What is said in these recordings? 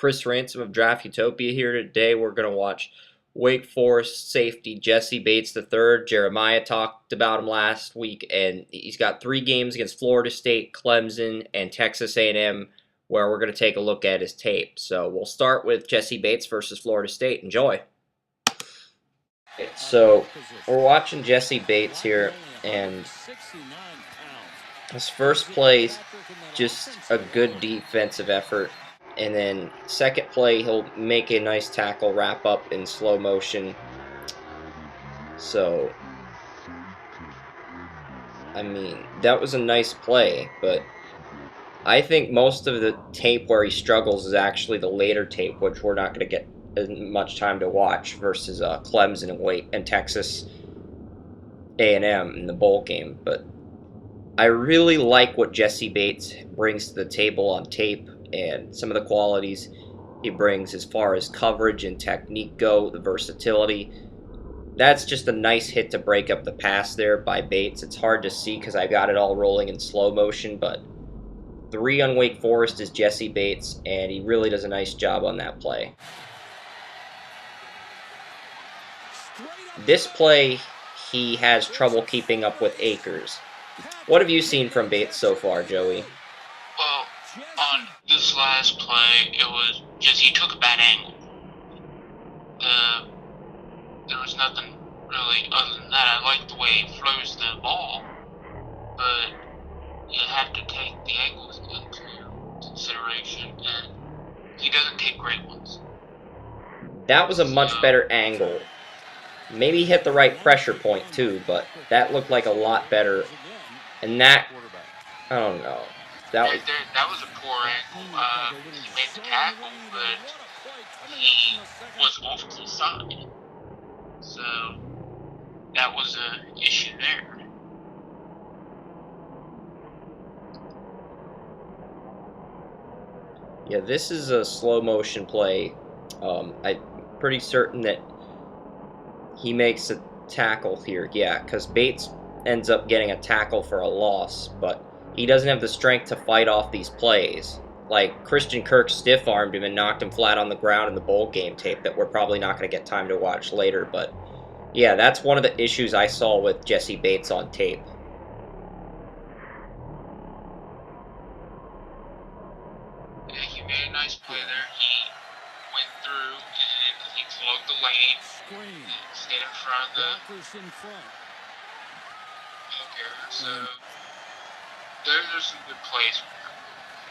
Chris Ransom of Draft Utopia here. Today we're going to watch Wake Forest safety Jessie Bates III. Jeremiah talked about him last week, and he's got 3 games against Florida State, Clemson, and Texas A&M, where we're going to take a look at his tape. So we'll start with Jessie Bates versus Florida State. Enjoy. So we're watching Jessie Bates here, and his first play, just a good defensive effort. And then second play, he'll make a nice tackle, wrap up in slow motion. So, I mean, that was a nice play, but I think most of the tape where he struggles is actually the later tape, which we're not going to get as much time to watch, versus Clemson and Texas A&M in the bowl game. But I really like what Jessie Bates brings to the table on tape, and some of the qualities he brings as far as coverage and technique go, the versatility. That's just a nice hit to break up the pass there by Bates. It's hard to see because I got it all rolling in slow motion, but 3 on Wake Forest is Jessie Bates, and he really does a nice job on that play. This play, he has trouble keeping up with Akers. What have you seen from Bates so far, Joey? Well, on this last play, it was just he took a bad angle. There was nothing really other than that. I like the way he throws the ball, but you have to take the angles into consideration, and he doesn't take great ones. That was a much better angle. Maybe he hit the right pressure point too, but that looked like a lot better. And that, I don't know. That was a poor angle. He made the tackle, but he was off to the side. So that was an issue there. Yeah, this is a slow motion play. I'm pretty certain that he makes a tackle here. Yeah, because Bates ends up getting a tackle for a loss, but he doesn't have the strength to fight off these plays. Like, Christian Kirk stiff-armed him and knocked him flat on the ground in the bowl game tape that we're probably not going to get time to watch later. But yeah, that's one of the issues I saw with Jessie Bates on tape. Yeah, he made a nice play there. He went through and he clogged the lane, stayed in front of the hooker. So those are some good plays.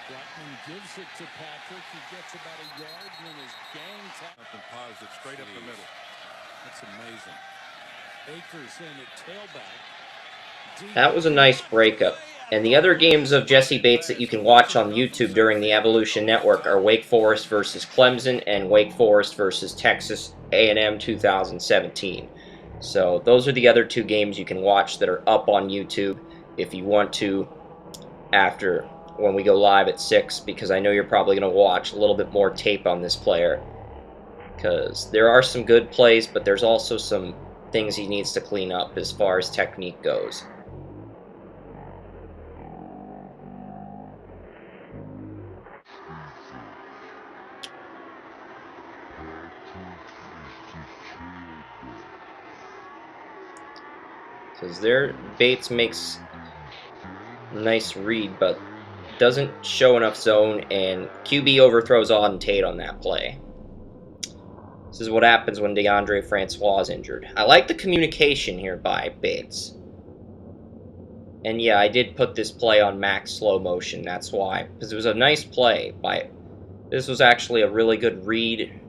Blackman gives it to Patrick. He gets about a yard and then his gang up and piles it straight up the middle. That's amazing. Akers in at tailback. That was a nice breakup. And the other games of Jessie Bates that you can watch on YouTube during the Evolution Network are Wake Forest versus Clemson and Wake Forest versus Texas A&M 2017. So those are the other 2 games you can watch that are up on YouTube if you want to after when we go live at 6, because I know you're probably going to watch a little bit more tape on this player, because there are some good plays, but there's also some things he needs to clean up as far as technique goes. Because there, Bates makes a nice read, but doesn't show enough zone, and QB overthrows Auden Tate on that play. This is what happens when DeAndre Francois is injured. I like the communication here by Bates. And yeah, I did put this play on max slow motion, that's why. Because it was a nice play. This was actually a really good read,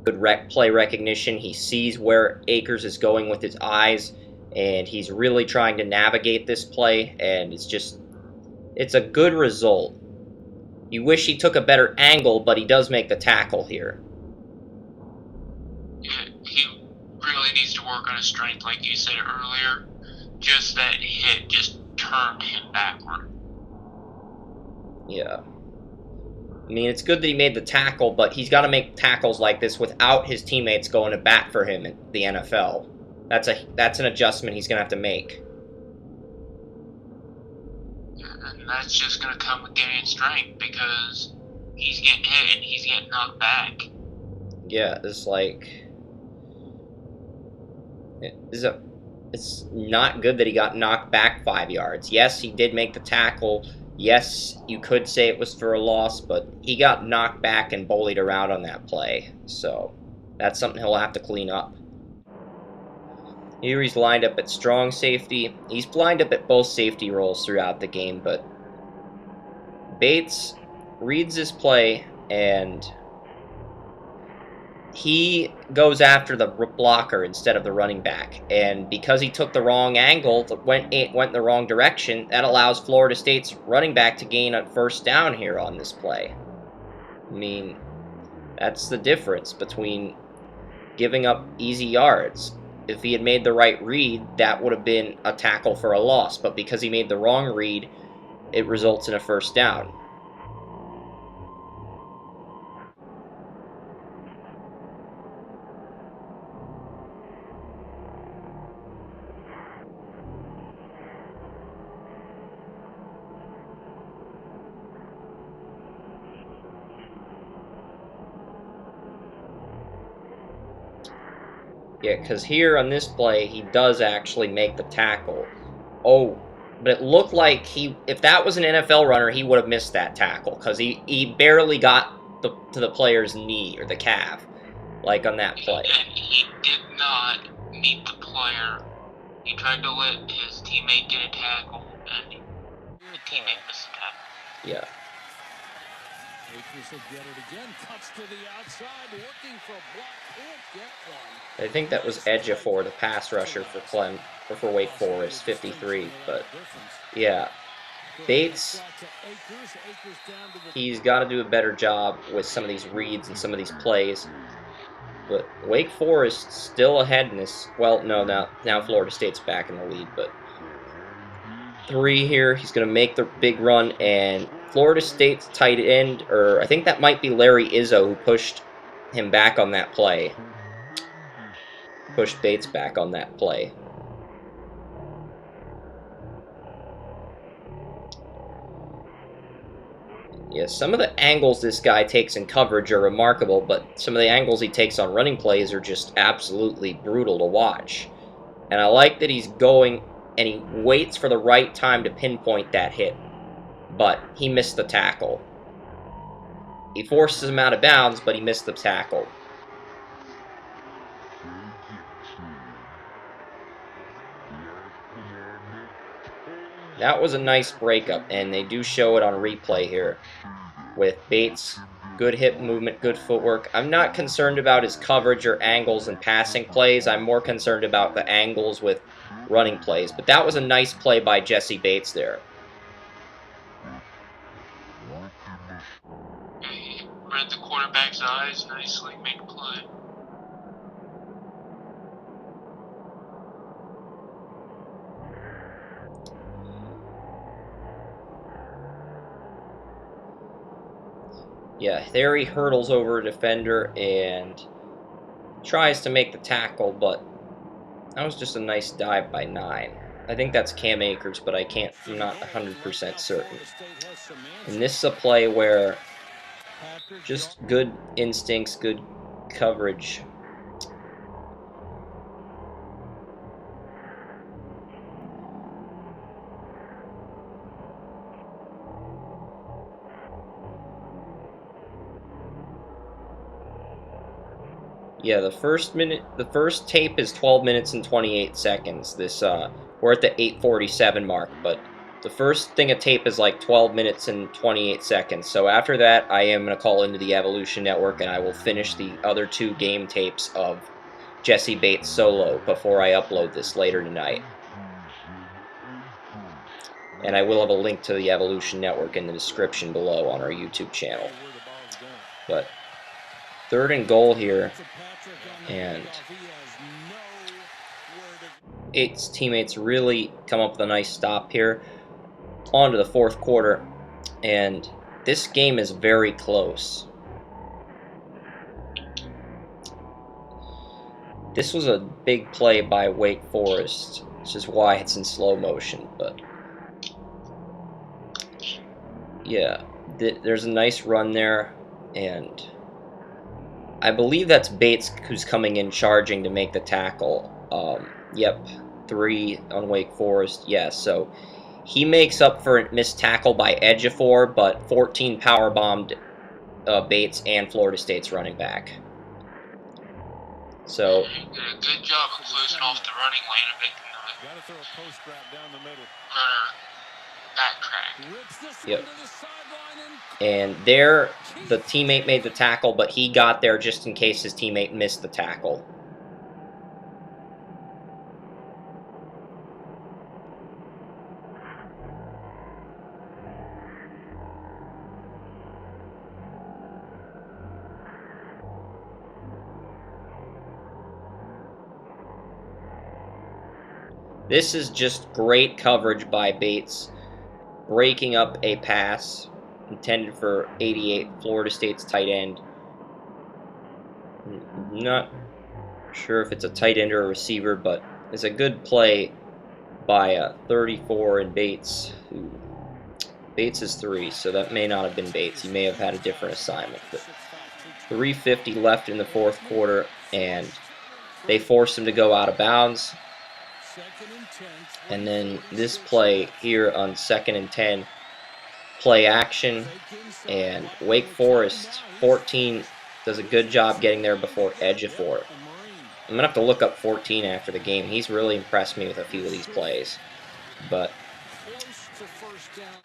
good play recognition. He sees where Akers is going with his eyes, and he's really trying to navigate this play, and it's a good result. You wish he took a better angle, but he does make the tackle here. Yeah, he really needs to work on his strength, like you said earlier. Just that hit just turned him backward. Yeah. I mean, it's good that he made the tackle, but he's got to make tackles like this without his teammates going to bat for him in the NFL. That's an adjustment he's going to have to make. And that's just going to come with gaining strength, because he's getting hit and he's getting knocked back. Yeah, it's like... It's not good that he got knocked back 5 yards. Yes, he did make the tackle. Yes, you could say it was for a loss, but he got knocked back and bullied around on that play. So, that's something he'll have to clean up. Here he's lined up at strong safety. He's lined up at both safety roles throughout the game, but Bates reads his play, and he goes after the blocker instead of the running back. And because he took the wrong angle, went in the wrong direction, that allows Florida State's running back to gain a first down here on this play. I mean, that's the difference between giving up easy yards. If he had made the right read, that would have been a tackle for a loss. But because he made the wrong read, it results in a first down. Yeah, because here on this play, he does actually make the tackle. Oh, but it looked like if that was an NFL runner, he would have missed that tackle, because he barely got to the player's knee, or the calf, like on that play. And he did not meet the player. He tried to let his teammate get a tackle, and the teammate missed the tackle. Yeah. Akers will get it again. Cuts to the outside, looking for a block. Can't get one. I think that was Ejiofor, the pass rusher for Wake Forest, 53. But yeah, Bates, he's got to do a better job with some of these reads and some of these plays. But Wake Forest still ahead in this. Well, no, now Florida State's back in the lead, but 3 here. He's going to make the big run, and Florida State's tight end, or I think that might be Larry Izzo, who pushed him back on that play. Pushed Bates back on that play. Yeah, some of the angles this guy takes in coverage are remarkable, but some of the angles he takes on running plays are just absolutely brutal to watch. And I like that he's going and he waits for the right time to pinpoint that hit, but he missed the tackle. He forces him out of bounds, but he missed the tackle. That was a nice breakup, and they do show it on replay here with Bates. Good hip movement, good footwork. I'm not concerned about his coverage or angles and passing plays. I'm more concerned about the angles with running plays. But that was a nice play by Jessie Bates there. He read the quarterback's eyes nicely, made a play. Yeah, there he hurdles over a defender and tries to make the tackle, but that was just a nice dive by 9. I think that's Cam Akers, but I'm not 100% certain. And this is a play where just good instincts, good coverage. Yeah, the first tape is 12 minutes and 28 seconds. We're at the 8:47 mark, but the first thing of tape is like 12 minutes and 28 seconds. So after that, I am going to call into the Evolution Network, and I will finish the other 2 game tapes of Jessie Bates solo before I upload this later tonight. And I will have a link to the Evolution Network in the description below on our YouTube channel. But 3rd and goal here, and its teammates really come up with a nice stop here. On to the 4th quarter, and this game is very close. This was a big play by Wake Forest, which is why it's in slow motion, but yeah, there's a nice run there. And I believe that's Bates who's coming in charging to make the tackle. Yep, 3 on Wake Forest. Yes, so he makes up for a missed tackle by Ejiofor, but 14 power bombed Bates and Florida State's running back. So He did a good job of closing off the running lane and making the Got to throw a post route down the middle. runner backtrack. Rips this Yep. one to the sideline and there the teammate made the tackle, but he got there just in case his teammate missed the tackle. This is just great coverage by Bates, breaking up a pass intended for 88, Florida State's tight end. Not sure if it's a tight end or a receiver, but it's a good play by 34 and Bates. Bates is 3, so that may not have been Bates. He may have had a different assignment. But 3:50 left in the fourth quarter, and they forced him to go out of bounds. And then this play here on 2nd and 10, play action, and Wake Forest 14 does a good job getting there before Ejiofor. I'm gonna have to look up 14 after the game. He's really impressed me with a few of these plays, but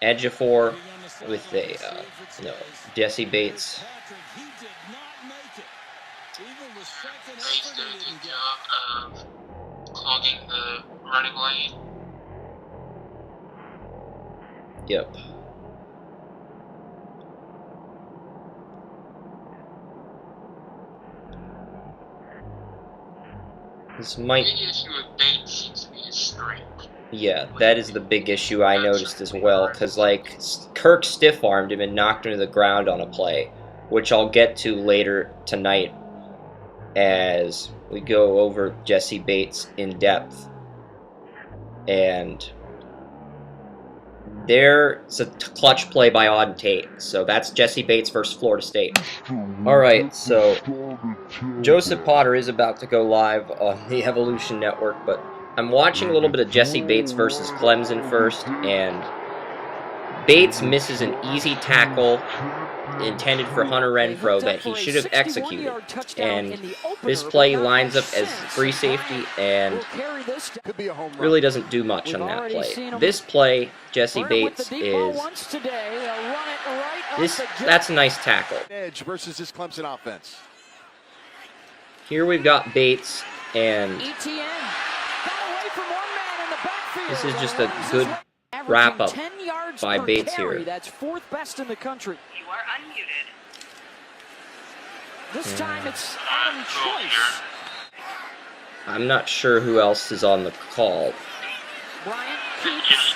Ejiofor with a Jessie Bates. Bates did a good job of clogging the running lane. Yep. This might. The issue with Bates seems to be his strength. Yeah, that is the big issue I noticed as well, because like Kirk stiff-armed him and knocked him to the ground on a play, which I'll get to later tonight as we go over Jessie Bates in depth. And there's a clutch play by Auden Tate, so that's Jessie Bates versus Florida State. Alright, so Joseph Potter is about to go live on the Evolution Network, but I'm watching a little bit of Jessie Bates versus Clemson first, and Bates misses an easy tackle intended for Hunter Renfrow that he should have executed. And this play lines up as free safety and really doesn't do much on that play. This play, Jessie Bates is that's a nice tackle. Edge versus this Clemson offense. Here we've got Bates, and this is just a good wrap up by Bates here. That's 4th best in the country. You are unmuted. This time it's Adam Choice. I'm not sure who else is on the call. Bryant Just keeps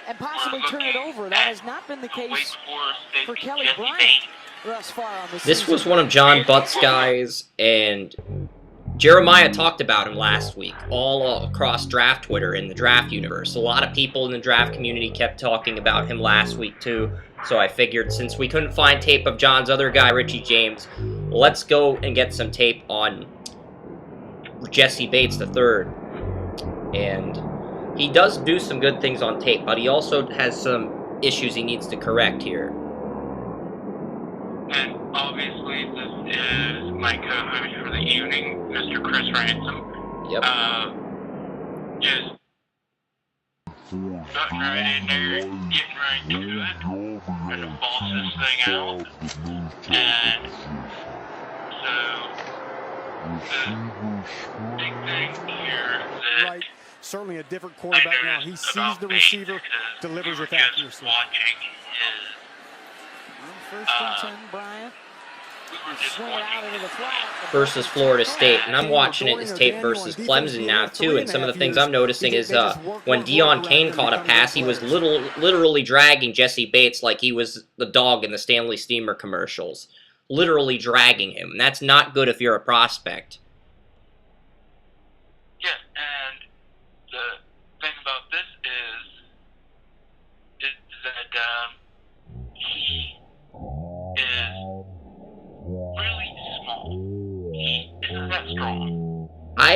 and possibly turn it over. That has not been the Wake case Forest for safety Kelly Jessie Bryant Bates. thus far on the This season. was one of John Butt's guys, and Jeremiah talked about him last week all across draft Twitter in the draft universe. A lot of people in the draft community kept talking about him last week too, so I figured since we couldn't find tape of John's other guy, Richie James, let's go and get some tape on Jessie Bates III. And he does do some good things on tape, but he also has some issues he needs to correct here. And obviously, this is my co-host for the evening, Mr. Chris Ransom. Yep. Just jumping right in there, getting right to it, and to boss this thing out. And so, the big thing here that Right. Certainly a different quarterback now. He sees the receiver, delivers with accuracy. Watching is, 1st and 10, Bryant. we were just Swing it out into the flat. Versus Florida State, and I'm watching it as tape versus Clemson now too, and some of the things I'm noticing is when Deion Kane caught a pass, he was literally dragging Jessie Bates like he was the dog in the Stanley Steamer commercials. Literally dragging him, and that's not good if you're a prospect. yeah, and the thing about this is that he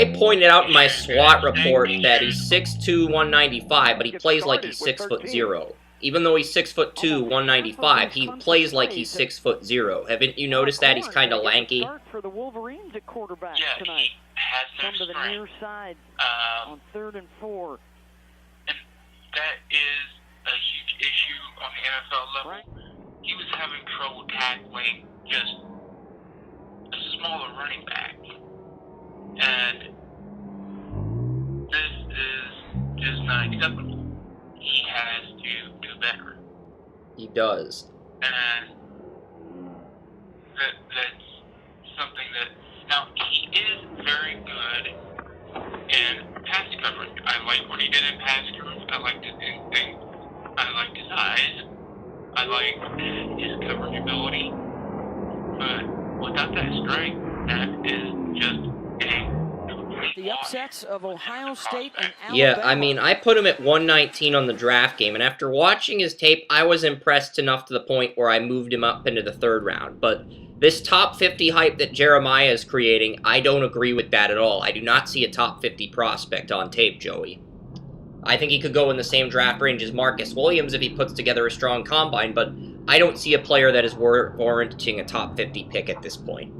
I pointed out in my SWAT report that he's 6'2", 195, but he plays like he's 6'0". Even though he's 6'2", 195, he plays like he's 6'0". Haven't you noticed that he's kind of lanky? For the Wolverines at quarterback Yeah, tonight. he has Come no to the strength. near side on 3rd and 4. And that is a huge issue on the NFL level. Right. He was having trouble tackling just a smaller running back. And this is just not acceptable. He has to do better. He does. And that's something that... Now, he is very good in pass coverage. I like what he did in pass coverage. I liked his instinct. I liked his eyes. I liked his coverage ability. But without that strength, that is just The upsets of Ohio State and Alabama. Yeah, I mean, I put him at 119 on the draft game, and after watching his tape, I was impressed enough to the point where I moved him up into the 3rd round. But this top 50 hype that Jeremiah is creating, I don't agree with that at all. I do not see a top 50 prospect on tape, Joey. I think he could go in the same draft range as Marcus Williams if he puts together a strong combine, but I don't see a player that is warranting a top 50 pick at this point.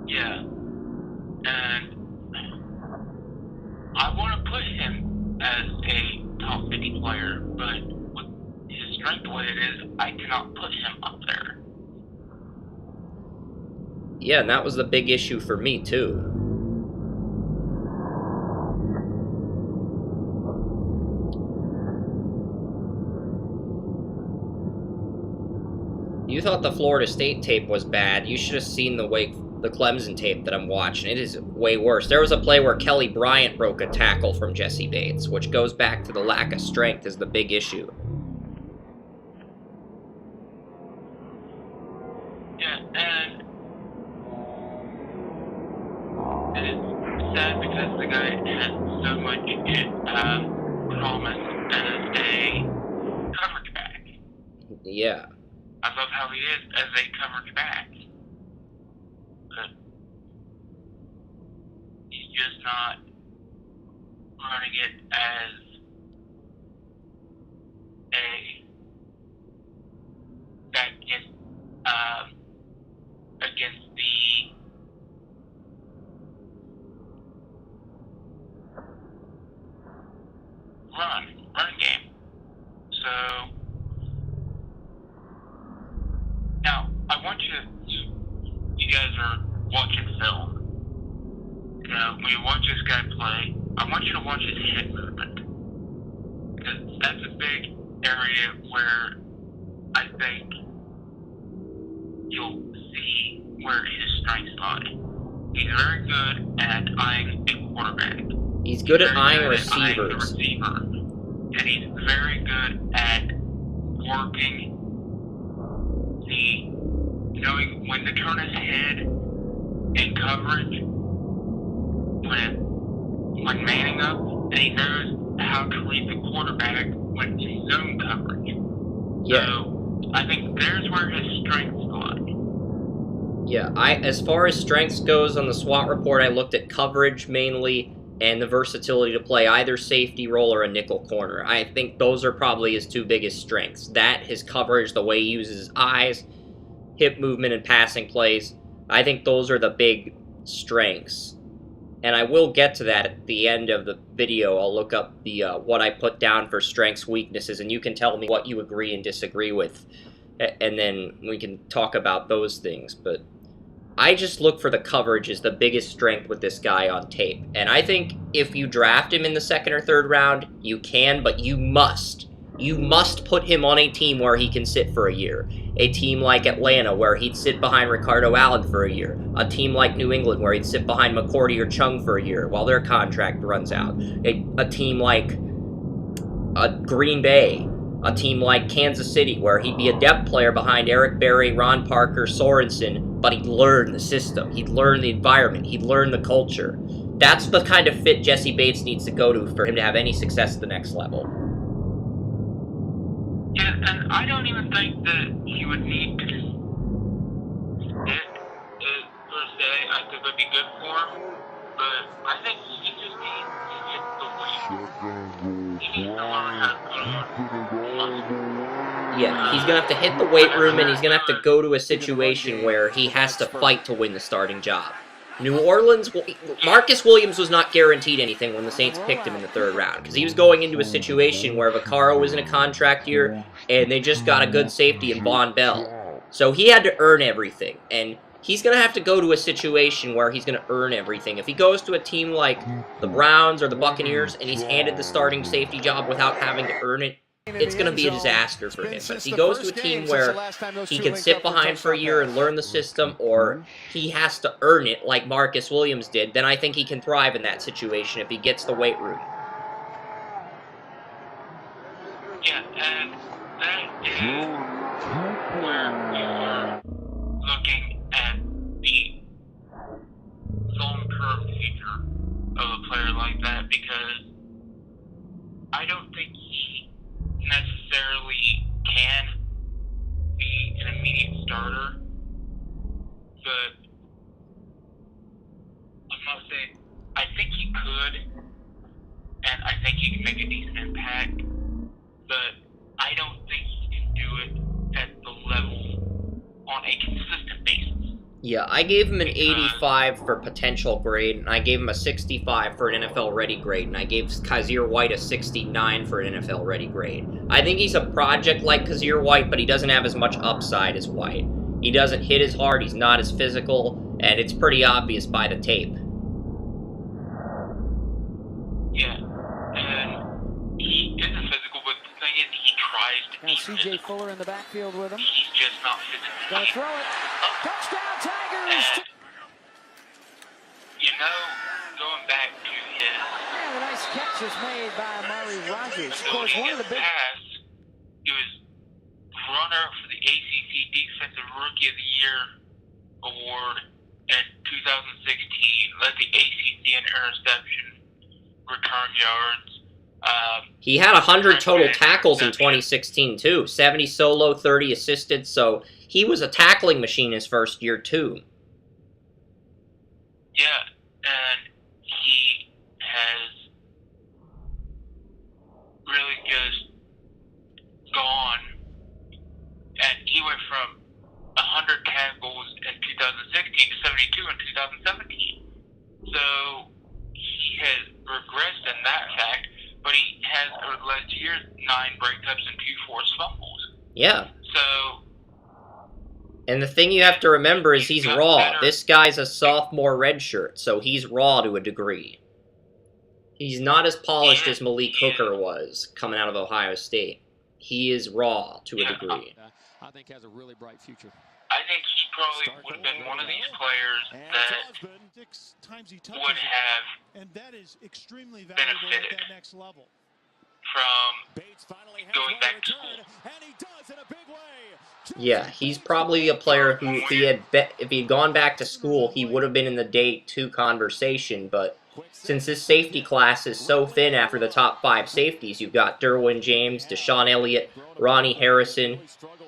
Yeah. And I want to put him as a top 50 player, but with his strength the way it is, I cannot put him up there. Yeah, and that was the big issue for me, too. You thought the Florida State tape was bad. You should have seen the Clemson tape that I'm watching. It is way worse. There was a play where Kelly Bryant broke a tackle from Jessie Bates, which goes back to the lack of strength as the big issue. Yeah, and it's sad because the guy has so much promise as a coverage back. Yeah. I love how he is as a coverage back. But he's just not running it as a back against the run game. So now I want you guys are watching film. You know, when you watch this guy play, I want you to watch his head movement. Because that's a big area where I think you'll see where his strengths lie. He's very good at eyeing a quarterback. He's good at eyeing Eyeing the receivers. receiver. And he's very good at working knowing when to turn his head in coverage, when manning up, and he knows how to read the quarterback when in zone coverage. Yeah. So I think there's where his strengths lie. Yeah, as far as strengths goes on the SWAT report, I looked at coverage mainly and the versatility to play either safety role or a nickel corner. I think those are probably his two biggest strengths. That, his coverage, the way he uses his eyes, hip movement, and passing plays. I think those are the big strengths. And I will get to that at the end of the video. I'll look up the what I put down for strengths, weaknesses, and you can tell me what you agree and disagree with. And then we can talk about those things. But I just look for the coverage as the biggest strength with this guy on tape. And I think if you draft him in the 2nd or 3rd round, you can, but you must. You must put him on a team where he can sit for a year. A team like Atlanta, where he'd sit behind Ricardo Allen for a year. A team like New England, where he'd sit behind McCourty or Chung for a year while their contract runs out. A team like Green Bay. A team like Kansas City, where he'd be a depth player behind Eric Berry, Ron Parker, Sorensen, but he'd learn the system. He'd learn the environment. He'd learn the culture. That's the kind of fit Jessie Bates needs to go to for him to have any success at the next level. Yeah, and I don't even think that he would need to fit I think would be good for him. But I think he just needs to hit the weight room. He needs to learn how to put on muscle. Yeah, he's going to have to hit the weight room, and he's going to have to go to a situation where he has to fight to win the starting job. New Orleans, Marcus Williams was not guaranteed anything when the Saints picked him in the 3rd round, because he was going into a situation where Vaccaro was in a contract year, and they just got a good safety in Von Bell. So he had to earn everything, and he's going to have to go to a situation where he's going to earn everything. If he goes to a team like the Browns or the Buccaneers, and he's handed the starting safety job without having to earn it, it's going to be a disaster for him. But if he goes to a team where he can sit behind for a year and learn the system, or he has to earn it like Marcus Williams did, then I think he can thrive in that situation if he gets the weight room. Yeah, and that is where we are looking at the long-term future of a player like that, because I don't think he necessarily can be an immediate starter, but I'm not saying I think he could, and I think he can make a decent impact, but I don't think he can do it at the level on a consistent basis. Yeah, I gave him an 85 for potential grade, and I gave him a 65 for an NFL-ready grade, and I gave Kyzir White a 69 for an NFL-ready grade. I think he's a project like Kyzir White, but he doesn't have as much upside as White. He doesn't hit as hard, he's not as physical, and it's pretty obvious by the tape. Yeah, and he isn't physical, but the thing is, he tries to be C.J. physical. Fuller in the backfield with him. He's just not physical. Gonna throw it. Touchdown, Tigers! You know, going back to his Yeah, the nice catch is made by Amari Rogers. Of course, one of the big... pass, he was runner for the ACC Defensive Rookie of the Year award in 2016. Led the ACC in interception, return yards. He had 100 total tackles in 2016, too. 70 solo, 30 assisted, so he was a tackling machine his first year, too. Yeah, and he has really just gone, and he went from 100 tackles in 2016 to 72 in 2017. So he has regressed in that fact, but he has, over the last year, 9 breakups and 2 forced fumbles. Yeah. So... And the thing you have to remember is he's raw. This guy's a sophomore redshirt, so he's raw to a degree. He's not as polished as Malik Hooker was coming out of Ohio State. He is raw to a degree. I think has a really bright future. I think he probably would have been one of these players that would have benefited from going back to school. Yeah, he's probably a player who, if he had gone back to school, he would have been in the day 2 conversation, but since this safety class is so thin after the top 5 safeties, you've got Derwin James, Deshaun Elliott, Ronnie Harrison,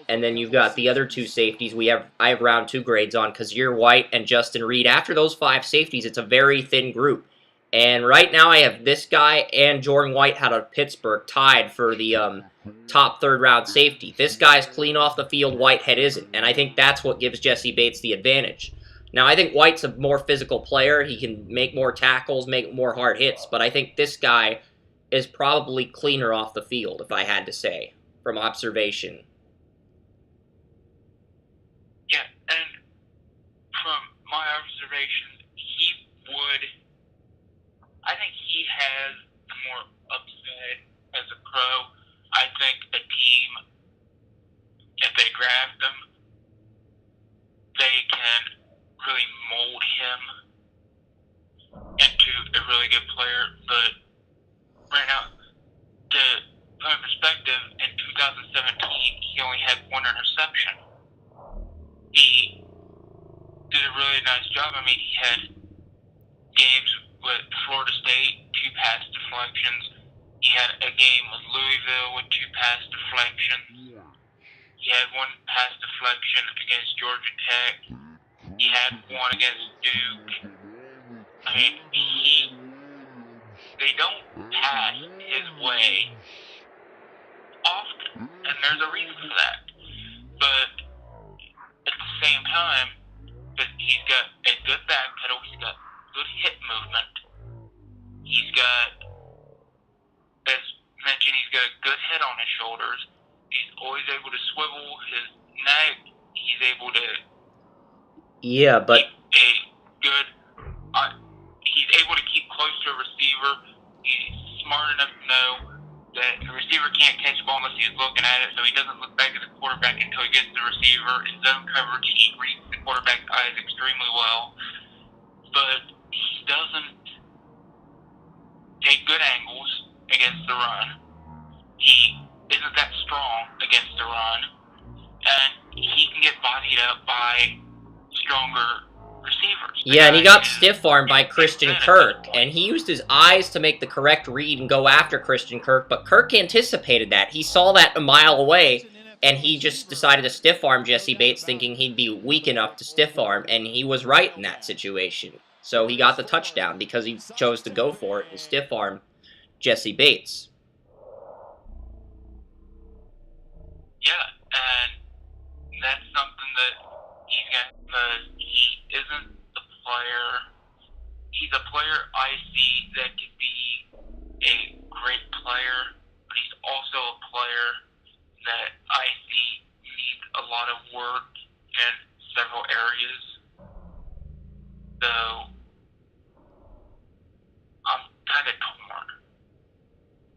and then you've got the other 2 safeties I have round 2 grades on, Kyzir White and Justin Reed. After those 5 safeties, it's a very thin group. And right now I have this guy and Jordan White out of Pittsburgh tied for the top 3rd round safety. This guy's clean off the field, Whitehead isn't. And I think that's what gives Jessie Bates the advantage. Now, I think White's a more physical player. He can make more tackles, make more hard hits. But I think this guy is probably cleaner off the field, if I had to say, from observation. Yeah, and from my observation, I think he has more upside as a pro. I think a team, if they draft him, they can really mold him into a really good player. But right now, to put in perspective, in 2017, he only had 1 interception. He did a really nice job. I mean, he had games with Florida State, 2 pass deflections. He had a game with Louisville with 2 pass deflections. He had 1 pass deflection against Georgia Tech. He had one against Duke. I mean, they don't pass his way often, and there's a reason for that. But at the same time, he's got a good back pedal, he's got good hip movement, he's got, as mentioned, he's got a good head on his shoulders, he's always able to swivel his neck, he's able to keep a good, he's able to keep close to a receiver, he's smart enough to know that the receiver can't catch the ball unless he's looking at it, so he doesn't look back at the quarterback until he gets to the receiver. In zone coverage, he reads the quarterback's eyes extremely well, but he doesn't take good angles against the run. He isn't that strong against the run, and he can get bodied up by stronger receivers. Yeah, and he got stiff-armed by Christian Kirk, and he used his eyes to make the correct read and go after Christian Kirk, but Kirk anticipated that. He saw that a mile away, and he just decided to stiff-arm Jessie Bates, thinking he'd be weak enough to stiff-arm, and he was right in that situation. So he got the touchdown because he chose to go for it and stiff-arm Jessie Bates. Yeah, and that's something that he's got, because he isn't a player. He's a player I see that could be a great player, but he's also a player that I see needs a lot of work in several areas. So I'm kind of torn.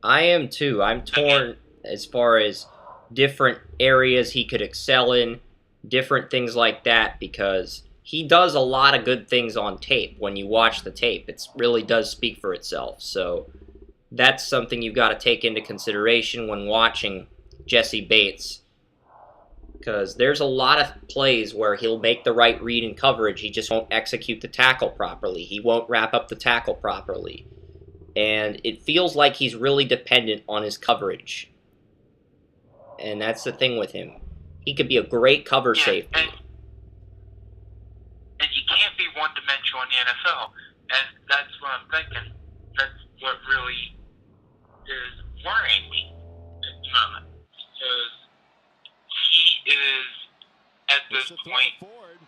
I am too. I'm torn as far as different areas he could excel in, different things like that, because he does a lot of good things on tape. When you watch the tape, it really does speak for itself. So that's something you've got to take into consideration when watching Jessie Bates, because there's a lot of plays where he'll make the right read and coverage, he just won't execute the tackle properly. He won't wrap up the tackle properly. And it feels like he's really dependent on his coverage. And that's the thing with him. He could be a great cover safety. And you can't be one-dimensional in the NFL. And that's what I'm thinking. That's what really is worrying me at the moment. Because he is, at this point,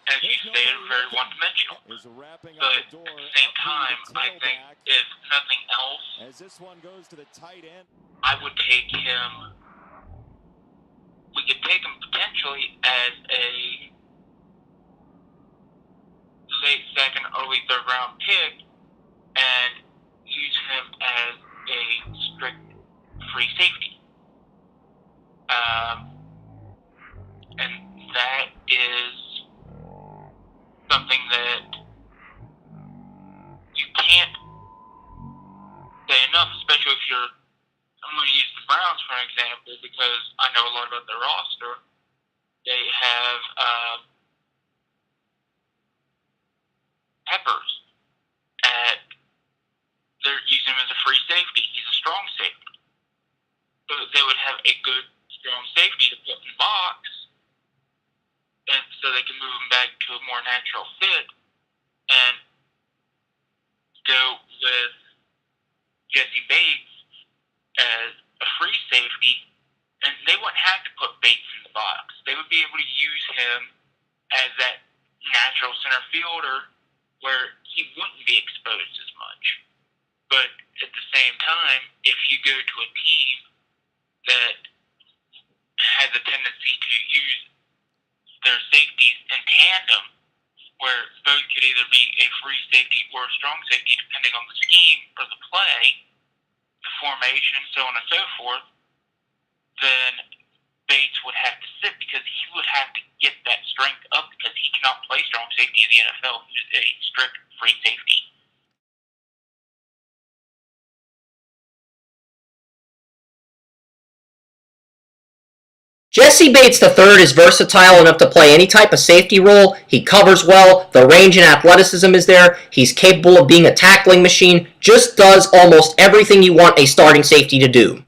as you stated, very one-dimensional. But at the same time, I think if nothing else, I would take him. We could take him potentially as a late second, early third round pick and use him as a strict free safety. And that is something that you can't say enough, especially if you're, I'm going to use the Browns for an example because I know a lot about their roster. They have Peppers they're using him as a free safety. He's a strong safety. So they would have a good, strong safety to put in the box, and so they can move him back to a more natural fit and go with Jessie Bates as a free safety, and they wouldn't have to put Bates in the box. They would be able to use him as that natural center fielder where he wouldn't be exposed as much. But at the same time, if you go to a team that has a tendency to use their safeties in tandem, where both could either be a free safety or a strong safety depending on the scheme or the play, the formation, so on and so forth, then Bates would have to sit because he would have to get that strength up because he cannot play strong safety in the NFL. He's a strict free safety. Jessie Bates III is versatile enough to play any type of safety role. He covers well, the range and athleticism is there, he's capable of being a tackling machine, just does almost everything you want a starting safety to do.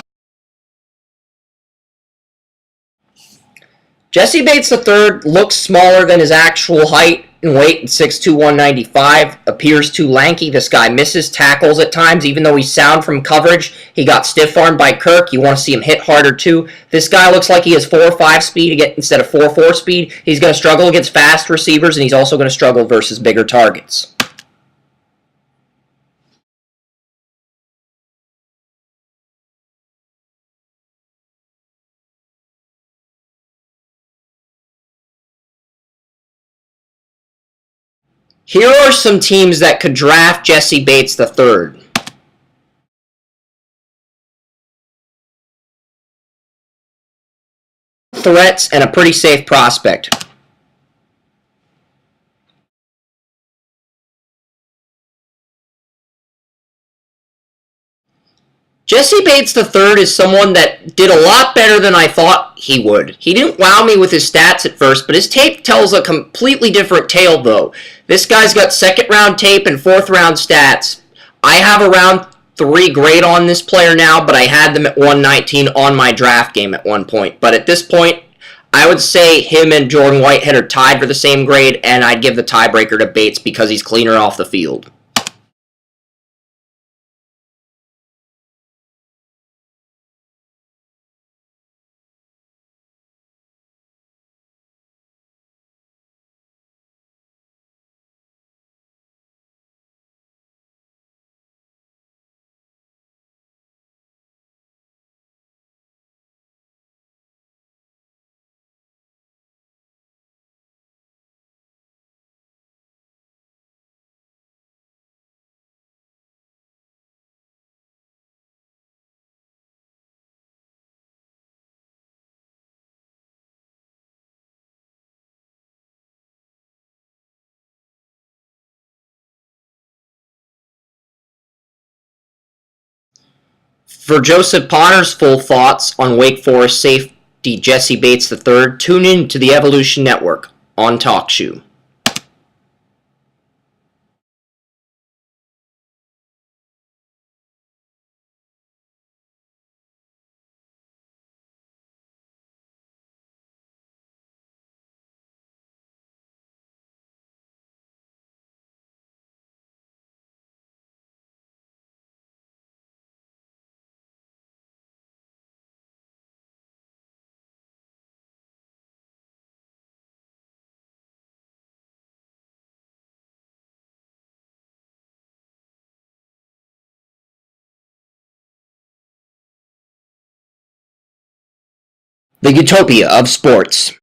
Jessie Bates III looks smaller than his actual height, in weight, 6'2", 195, appears too lanky. This guy misses tackles at times, even though he's sound from coverage. He got stiff-armed by Kirk. You want to see him hit harder, too. This guy looks like he has 4.5 speed instead of 4.4 speed. He's going to struggle against fast receivers, and he's also going to struggle versus bigger targets. Here are some teams that could draft Jessie Bates III. Threats and a pretty safe prospect. Jessie Bates III is someone that did a lot better than I thought he would. He didn't wow me with his stats at first, but his tape tells a completely different tale, though. This guy's got second-round tape and fourth-round stats. I have a round 3 grade on this player now, but I had them at 119 on my draft game at one point. But at this point, I would say him and Jordan Whitehead are tied for the same grade, and I'd give the tiebreaker to Bates because he's cleaner off the field. For Joseph Potter's full thoughts on Wake Forest safety Jessie Bates III, tune in to the Evolution Network on TalkShoe. The Utopia of Sports.